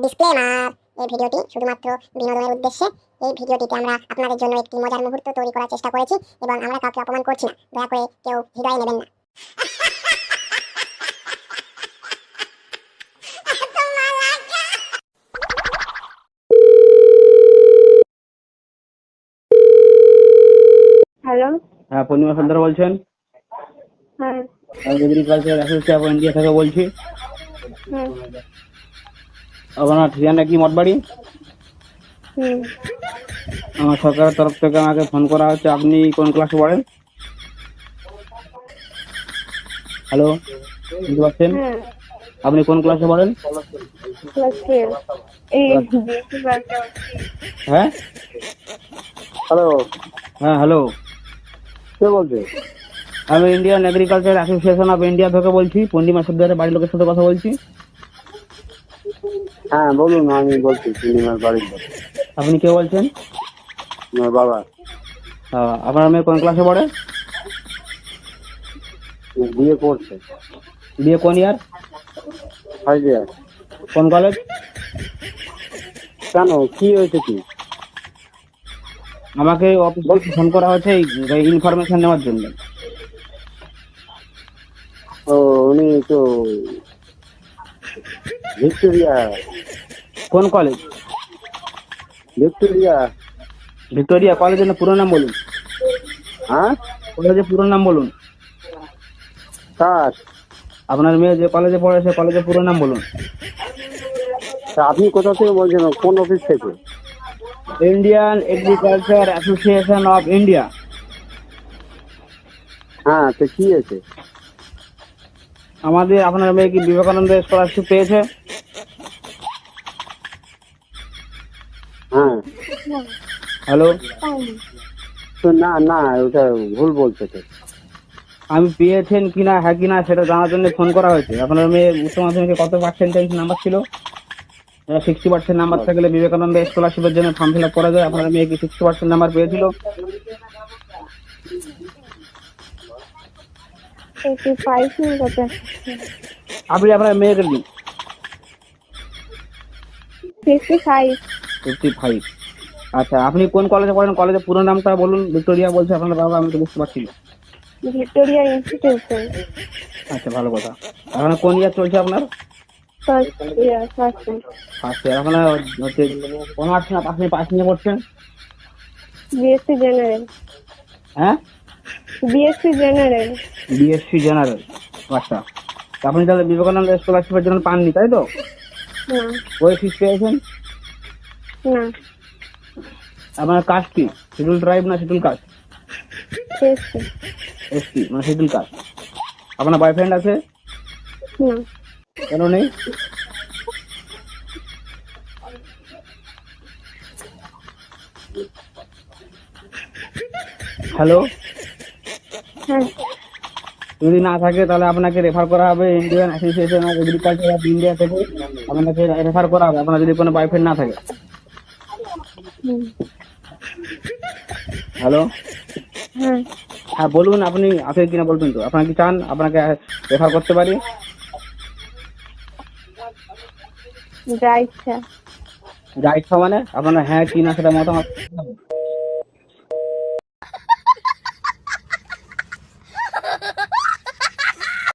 Disclaimer, এই ভিডিওটি শুধুমাত্র বিনোদনের উদ্দেশ্যে। এই ভিডিওটিতে আমরা আপনাদের জন্য একটি মজার মুহূর্ত তৈরি করার চেষ্টা করেছি এবং আমরা কাউকে অপমান করছি না। দয়া করে কেউ হৃদয়ে নেবেন না। হ্যালো। হ্যাঁ, পূর্ণিমা সর্দার বলছেন? হ্যাঁ। আমি এগ্রিকালচার অ্যাসোসিয়েশন অফ ইন্ডিয়া থেকে বলছি। হুম। আপনার ঠিকানা কি মঠবাড়ি? হুম। আমার সরকারের তরফ থেকে আমাকে ফোন করা হচ্ছে। আপনি কোন ক্লাসে পড়েন? হ্যালো, বুঝতে পারছেন? হ্যাঁ, আপনি কোন ক্লাসে পড়েন? ক্লাস 12 এই Class- বিএসসি ক্লাসে। হ্যাঁ হ্যালো, হ্যাঁ, হ্যালো। কে বলছে? আমি Indian agriculture association of India থেকে বলছি। পূর্ণিমা সর্দারের বাড়ির লোকের সাথে কথা বলছি। হ্যাঁ বলুন, আমি বলছি পূর্ণিমার বাড়ির লোক। আপনি কে বলছেন? আমার বাবা আপনার মেয়ে কোন ক্লাসে পড়ে? বিয়ে করছে, বিয়ে কোন ইয়ার? 5 ইয়ার। কোন কলেজ? কেন, কি হয়েছে কি? আমাকে অফিস থেকে ফোন করা হয়েছে এই ইনফরমেশন নেওয়ার জন্য। ও, উনি তো ভিক্টোরিয়া। কোন কলেজ? ভিক্টোরিয়া। ভিক্টোরিয়া কলেজের পুরো নাম বলুন। হ্যাঁ, কলেজের পুরো নাম বলুন। কার? আপনার মেয়ে যে কলেজে পড়ে সে কলেজের পুরো নাম বলুন। তা আপনি কোথা থেকে বলছেন, কোন অফিস থেকে? Indian agriculture association of India. হ্যাঁ, তো কি হয়েছে? আপনার মেয়ে কি বিবেকানন্দ স্কলারশিপ পেয়েছে? হ্যাঁ। হ্যালো, তো না না, ওটা ভুল বলছে তো। আমি পেয়েছেন কিনা হ্যাঁ কিনা সেটা জানার জন্য ফোন করা হয়েছে। আপনার মেয়ে উচ্চ মাধ্যমিকে কত পার্সেন্টেজ নাম্বার ছিল? 60% নাম্বার থাকলে বিবেকানন্দ স্কলারশিপের জন্য ফর্ম ফিল আপ করা যায়। আপনার মেয়ে কি 60% নাম্বার পেয়েছিল? 85 না কত? আপনি আপনার মেয়েকে দিন। 55। 55। আচ্ছা, আপনি কোন কলেজে পড়েন? কলেজের পুরো নামটা বলুন। ভিক্টোরিয়া বলছে আপনার বাবা, আমি তো বুঝতে পারছি না। Victoria institution. আচ্ছা, ভালো কথা। এখন কোন ইয়ার চলছে আপনার? First year, first year. First year. এখন হচ্ছে অনার্স না আপনি পাস নিয়ে পড়ছেন? BSc general. হ্যাঁ, বিএসসি জেনারেল। BSc general. আচ্ছা, তা আপনি তাহলে বিবেকানন্দ স্কলারশিপের জন্য পাননি, তাই তো? না। ওই ফিস পেয়েছেন? না। আপনার কাস্ট কি? শিডিউল ট্রাইব না শিডিউল কাস্ট? এসসি। এসটি মানে শিডিউল কাস্ট। আপনার বয়ফ্রেন্ড আছে? না। কেন নেই? হ্যালো, হ্যাঁ। যদি না থাকে তাহলে আপনাকে রেফার করা হবে Indian association of agriculture of India থেকে। আপনাকে রেফার করা হবে আপনার যদি কোনো বয়ফ্রেন্ড না থাকে। হুম। হ্যালো, হ্যাঁ। হ্যাঁ বলুন, আপনি আছে কিনা বলবেন তো। আপনার কি চান আপনাকে রেফার করতে পারি? যা ইচ্ছা। যা ইচ্ছা মানে আপনার হ্যাঁ কি না সেটা মতামত